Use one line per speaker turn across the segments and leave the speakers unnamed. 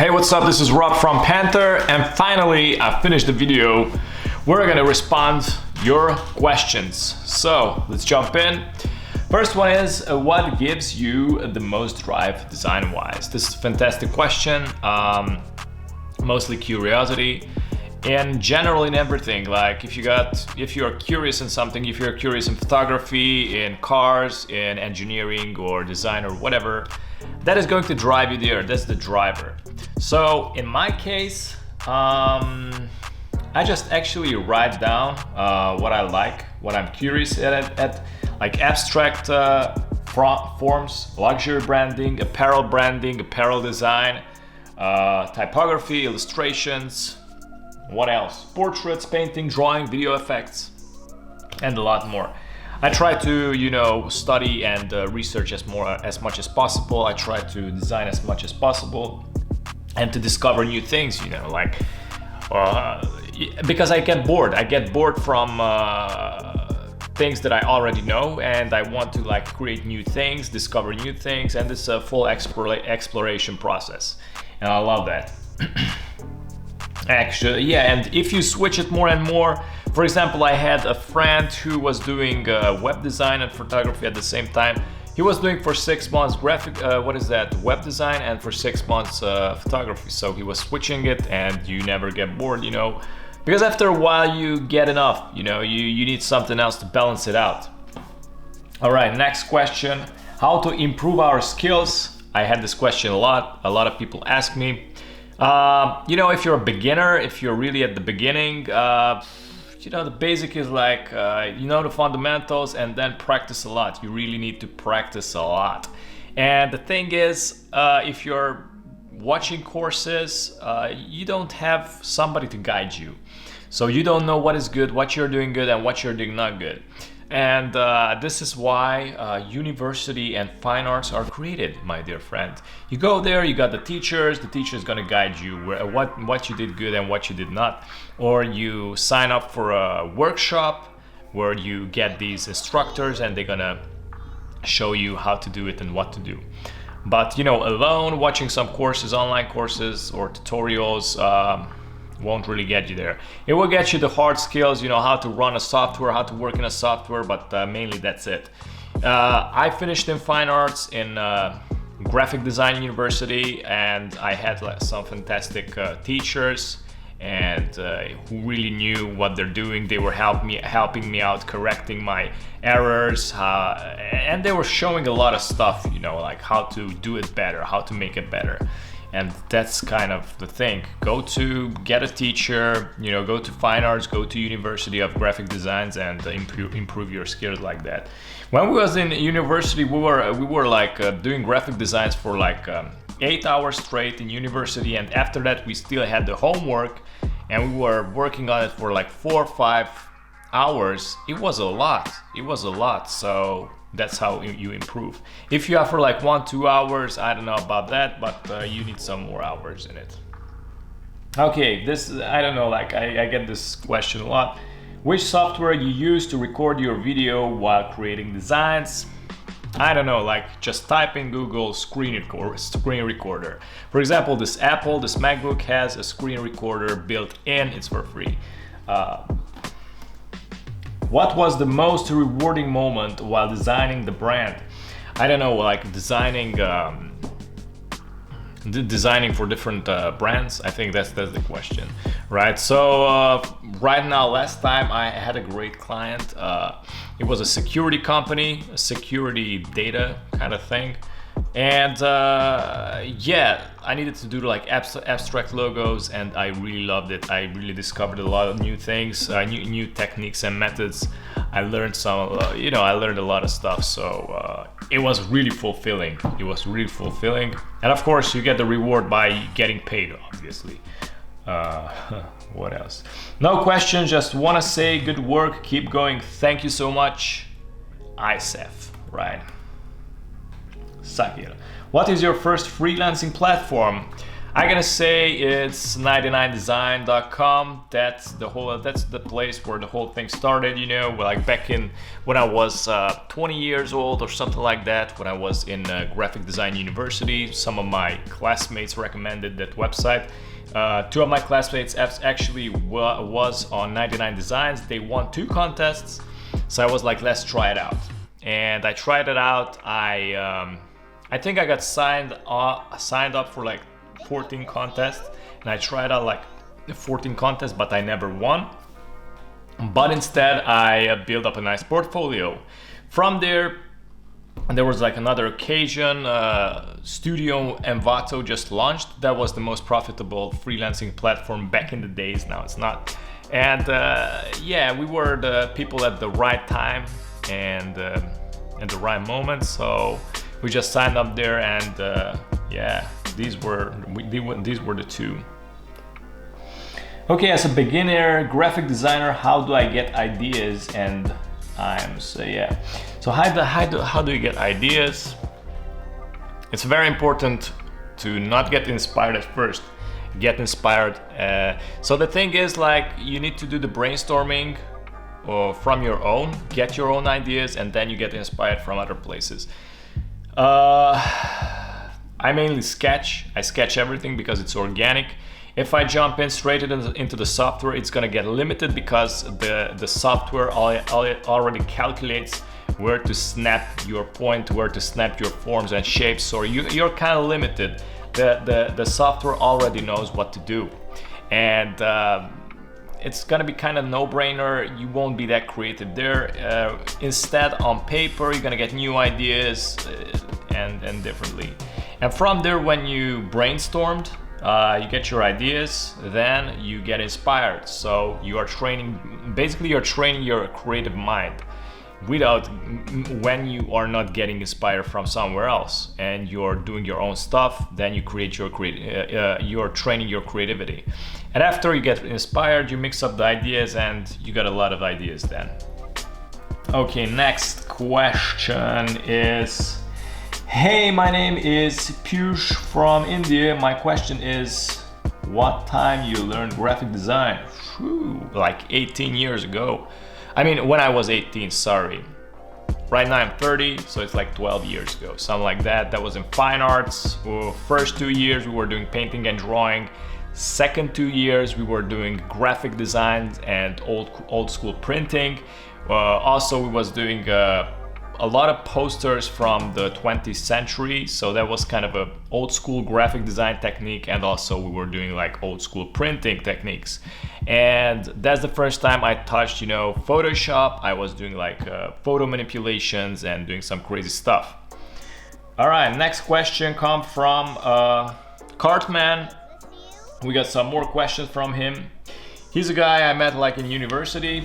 Hey, what's up? This is Rob from PANTER, and finally I finished the video. We're gonna respond your questions. So let's jump in. First one is, what gives you the most drive design-wise? This is a fantastic question. Mostly curiosity, and general in everything. Like if you're curious in something, if you're curious in photography, in cars, in engineering or design or whatever, that is going to drive you there. That's the driver. So in my case, I just actually write down what I like, what I'm curious at like abstract forms, luxury branding, apparel design, typography, illustrations, what else? Portraits, painting, drawing, video effects, and a lot more. I try to, study and research as much as possible. I try to design as much as possible and to discover new things, because I get bored. I get bored from things that I already know, and I want to create new things, discover new things, and it's a full exploration process. And I love that. Actually, yeah, and if you switch it more and more, for example, I had a friend who was doing web design and photography at the same time. He was doing for 6 months web design, and for 6 months photography. So he was switching it, and you never get bored, because after a while you get enough, you need something else to balance it out. All right, next question: how to improve our skills? I had this question a lot of people ask me. If you're a beginner, if you're really at the beginning, the basic is the fundamentals, and then practice a lot. You really need to practice a lot. And the thing is, if you're watching courses, you don't have somebody to guide you. So you don't know what is good, what you're doing good, and what you're doing not good. And this is why university and fine arts are created, my dear friend. You go there, you got the teacher is gonna guide you what you did good and what you did not. Or you sign up for a workshop where you get these instructors and they're gonna show you how to do it and what to do. But alone, watching some courses, online courses or tutorials, won't really get you there. It will get you the hard skills, how to run a software, how to work in a software, but mainly that's it. I finished in fine arts in graphic design university, and I had some fantastic teachers and who really knew what they're doing. They were helping me out, correcting my errors, and they were showing a lot of stuff, like how to do it better, how to make it better. And that's kind of the thing. Get a teacher, go to fine arts, go to University of Graphic Designs, and improve your skills like that. When we was in university, we were doing graphic designs for 8 hours straight in university, and after that we still had the homework, and we were working on it for 4 or 5 hours. It was a lot. So that's how you improve. If you have for 1-2 hours, I don't know about that, but you need some more hours in it. Okay, I don't know, I get this question a lot. Which software you use to record your video while creating designs? I don't know, just type in Google screen recorder. For example, this MacBook has a screen recorder built in. It's for free. What was the most rewarding moment while designing the brand? I don't know, designing for different brands. I think that's the question, right? So right now, last time I had a great client. It was a security company, a security data kind of thing. And I needed to do abstract logos, and I really loved it. I really discovered a lot of new things, new techniques and methods. I learned I learned a lot of stuff. So it was really fulfilling. And of course, you get the reward by getting paid, obviously. What else? No question. Just want to say good work. Keep going. Thank you so much. ISEF, right? Sakir. What is your first freelancing platform? I'm gonna say it's 99design.com. That's the place where the whole thing started, you know, like back in when I was 20 years old or something like that, when I was in graphic design university. Some of my classmates recommended that website. Two of my classmates actually was on 99 Designs. They won 2 contests, so I was like, let's try it out. And I tried it out. I think I got signed up for like 14 contests, and I tried out like 14 contests, but I never won. But instead, I built up a nice portfolio. From there was like another occasion. Studio Envato just launched. That was the most profitable freelancing platform back in the days. Now it's not. And yeah, we were the people at the right time and at the right moment. So we just signed up there, and yeah, these were the 2. Okay, as a beginner graphic designer, how do I get ideas and times? So yeah, so how do you get ideas? It's very important to not get inspired at first. Get inspired. So the thing is, like, you need to do the brainstorming from your own, get your own ideas, and then you get inspired from other places. I mainly sketch. I sketch everything because it's organic. If I jump in straight into the software, it's gonna get limited because the software already calculates where to snap your point, where to snap your forms and shapes. So you're kind of limited. The software already knows what to do, and it's gonna be kind of no-brainer. You won't be that creative there. Instead, on paper, you're gonna get new ideas and differently. And from there, when you brainstormed, you get your ideas, then you get inspired. So you're training your creative mind. When you are not getting inspired from somewhere else and you're doing your own stuff, then you create you're training your creativity. And after you get inspired, you mix up the ideas and you got a lot of ideas then. Okay, next question is, hey, my name is Piyush from India. My question is, what time you learned graphic design? Whew, like 18 years ago. I mean, when I was 18, sorry. Right now I'm 30, so it's like 12 years ago, something like that. That was in fine arts. First 2 years we were doing painting and drawing. Second 2 years we were doing graphic designs and old school printing. Also we was doing a lot of posters from the 20th century, so that was kind of a old school graphic design technique, and also we were doing like old school printing techniques. And that's the first time I touched, you know, Photoshop. I was doing like photo manipulations and doing some crazy stuff. All right, next question come from Cartman. We got some more questions from him. He's a guy I met like in university.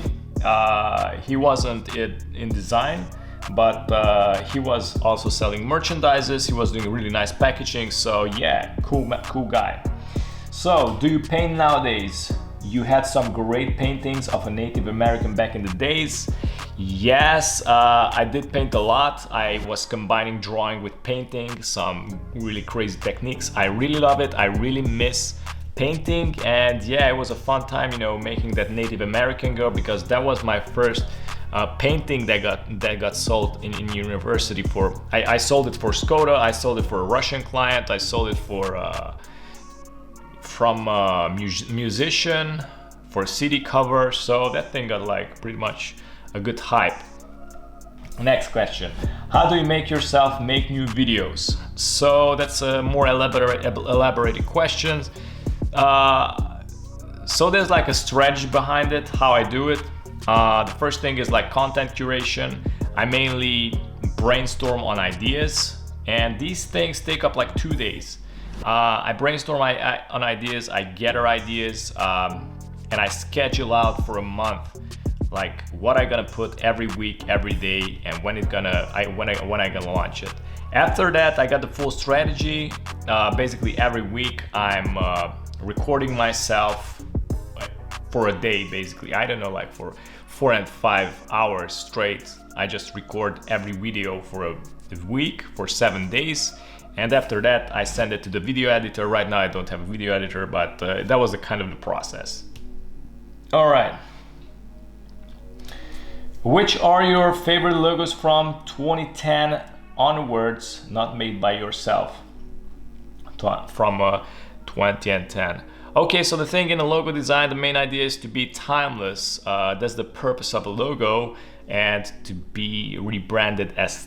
He wasn't in design, but he was also selling merchandises. He was doing really nice packaging. So yeah, cool guy. So, do you paint nowadays? You had some great paintings of a Native American back in the days. Yes, I did paint a lot. I was combining drawing with painting, some really crazy techniques. I really love it. I really miss painting, and yeah, it was a fun time, you know, making that Native American girl, because that was my first painting that got sold in university for. I sold it for Skoda. I sold it for a Russian client. I sold it for from a musician for a CD cover. So that thing got like pretty much a good hype. Next question: how do you make yourself make new videos? So that's a more elaborated question. So there's like a strategy behind it, how I do it. The first thing is like content curation. I mainly brainstorm on ideas, and these things take up like 2 days. I brainstorm on ideas, I gather ideas, and I schedule out for a month, like what I'm gonna put every week, every day, and when I'm gonna launch it. After that, I got the full strategy. Basically every week I'm recording myself for a day basically. I don't know, like for 4 and 5 hours straight. I just record every video for a week, for 7 days. And after that, I send it to the video editor. Right now I don't have a video editor, but that was the kind of the process. All right. Which are your favorite logos from 2010 onwards, not made by yourself? From 2010. Okay, so the thing in the logo design, the main idea is to be timeless. That's the purpose of a logo, and to be rebranded as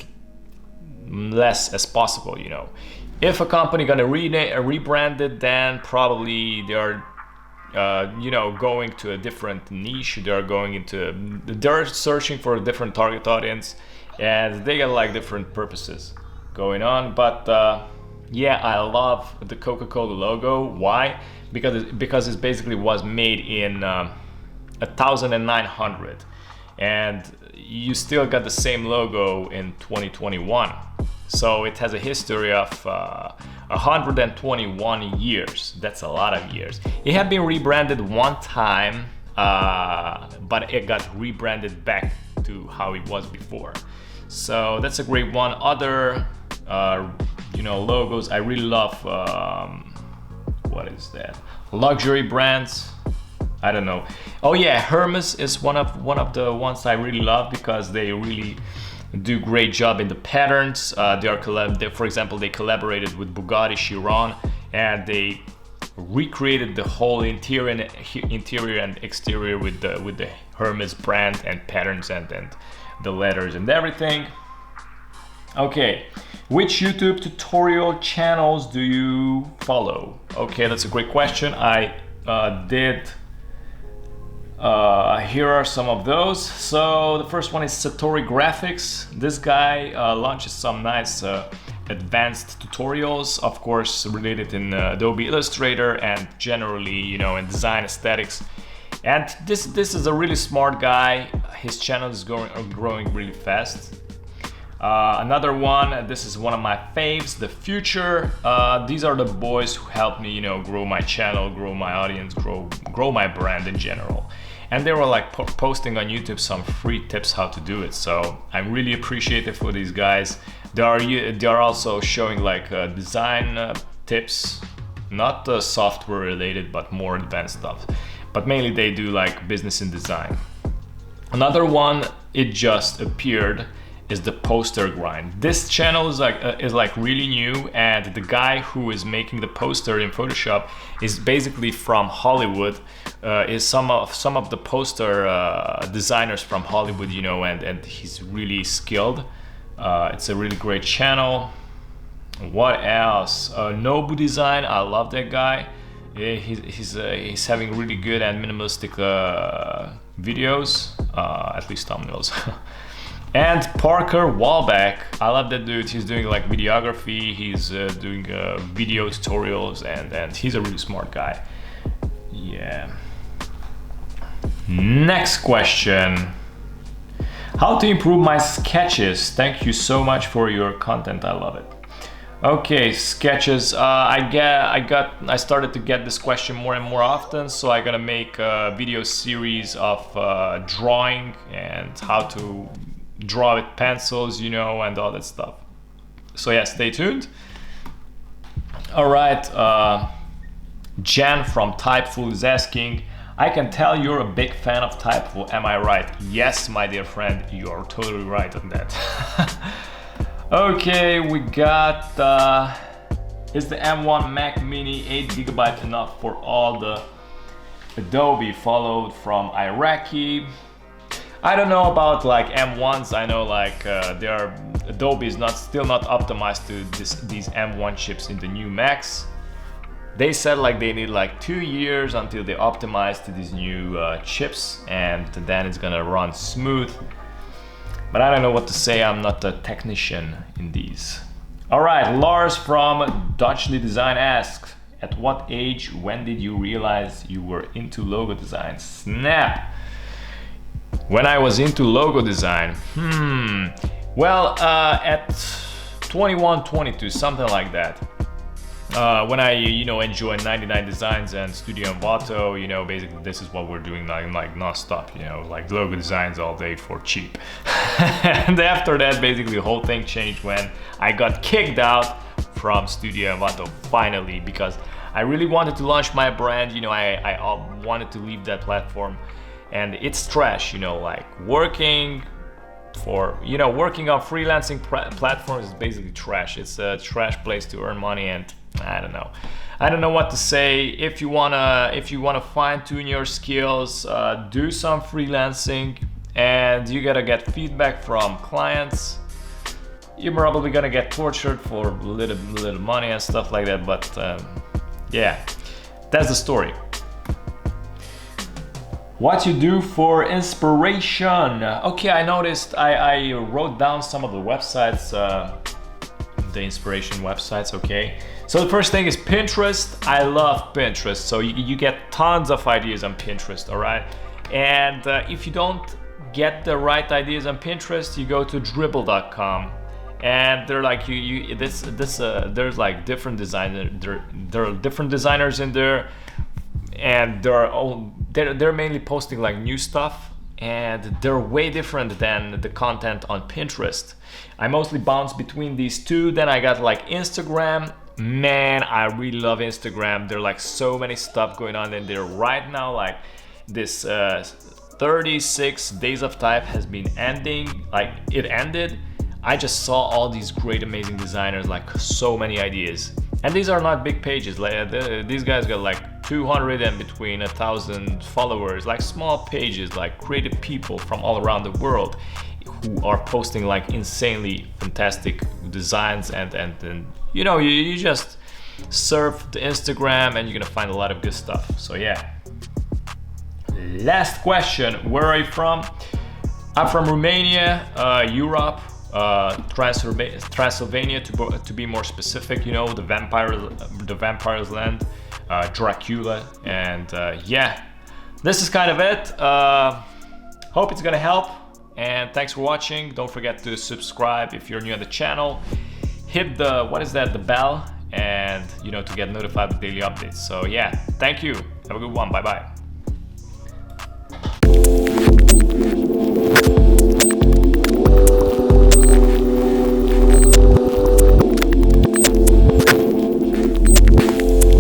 less as possible, you know. If a company gonna rebrand it, then probably they are you know, going to a different niche. They're searching for a different target audience, and they got like different purposes going on. But yeah, I love the Coca-Cola logo. Why? Because it basically was made in 1900, and you still got the same logo in 2021. So it has a history of 121 years. That's a lot of years. It had been rebranded one time, but it got rebranded back to how it was before. So that's a great one. Other, you know, logos. I really love. What is that? Luxury brands. I don't know. Oh yeah, Hermes is one of the ones I really love, because they really do great job in the patterns. For example, they collaborated with Bugatti Chiron, and they recreated the whole interior and exterior with the Hermes brand and patterns and the letters and everything. Okay, which YouTube tutorial channels do you follow? Okay, that's a great question. I did. Here are some of those. So the first one is Satori Graphics. This guy launches some nice advanced tutorials, of course related in Adobe Illustrator and generally, you know, in design aesthetics. And this is a really smart guy. His channel is growing really fast. Another one, this is one of my faves, The Future. These are the boys who helped me, you know, grow my channel, grow my audience, grow my brand in general. And they were like posting on YouTube some free tips how to do it. So I'm really appreciative for these guys. They are also showing like design tips, not software related, but more advanced stuff. But mainly they do like business and design. Another one, it just appeared, is the Poster Grind. This channel is like really new, and the guy who is making the poster in Photoshop is basically from Hollywood. Is some of the poster designers from Hollywood, you know, and he's really skilled. It's a really great channel. What else? Nobu Design. I love that guy. He's having really good and minimalistic videos, at least thumbnails. And Parker Wallback, I love that dude. He's doing like videography, he's doing video tutorials, and he's a really smart guy. Yeah. Next question. How to improve my sketches? Thank you so much for your content, I love it. Okay, sketches. I started to get this question more and more often, so I'm gonna make a video series of drawing and how to draw with pencils, you know, and all that stuff. So yeah, stay tuned. All right, Jan from Typefool is asking, I can tell you're a big fan of Typefool, am I right? Yes, my dear friend, you're totally right on that. Okay, we got, is the M1 Mac Mini 8GB enough for all the Adobe? Followed from Iraqi. I don't know about like M1s. I know like Adobe is still not optimized to these M1 chips in the new Macs. They said like they need like 2 years until they optimize to these new chips, and then it's gonna run smooth. But I don't know what to say. I'm not a technician in these. All right, Lars from Dutchly Design asks, at what age, when did you realize you were into logo design? Snap! When I was into logo design, well, at 21, 22, something like that. when I, enjoy 99 Designs and Studio Envato, basically this is what we're doing like non-stop, like logo designs all day for cheap. And after that, basically the whole thing changed when I got kicked out from Studio Envato finally, because I really wanted to launch my brand. I wanted to leave that platform, and it's trash, like working on freelancing platforms is basically trash. It's a trash place to earn money, and I don't know what to say. If you wanna fine-tune your skills, do some freelancing, and you gotta get feedback from clients. You're probably gonna get tortured for little money and stuff like that, but yeah, that's the story. What you do for inspiration? Okay, I noticed I wrote down some of the websites, the inspiration websites. Okay, so the first thing is Pinterest. I love Pinterest. So you get tons of ideas on Pinterest, all right? And if you don't get the right ideas on Pinterest, you go to dribble.com. And they're like there's like different designers. There are different designers in there, and they're mainly posting like new stuff, and they're way different than the content on Pinterest. I mostly bounce between these two. Then I got like Instagram. Man, I really love Instagram. There are like so many stuff going on in there right now. Like this 36 days of type has been ending. Like it ended. I just saw all these great, amazing designers, like so many ideas. And these are not big pages. Like these guys got like 200 and between 1,000 followers, like small pages, like creative people from all around the world who are posting like insanely fantastic designs. And you just surf the Instagram and you're gonna find a lot of good stuff. So yeah. Last question, where are you from? I'm from Romania, Europe. Transylvania to be more specific, the vampire's land, Dracula, and yeah, this is kind of it. Hope it's gonna help, and thanks for watching. Don't forget to subscribe if you're new on the channel. Hit the bell, and to get notified with daily updates. So yeah, thank you. Have a good one. Bye bye.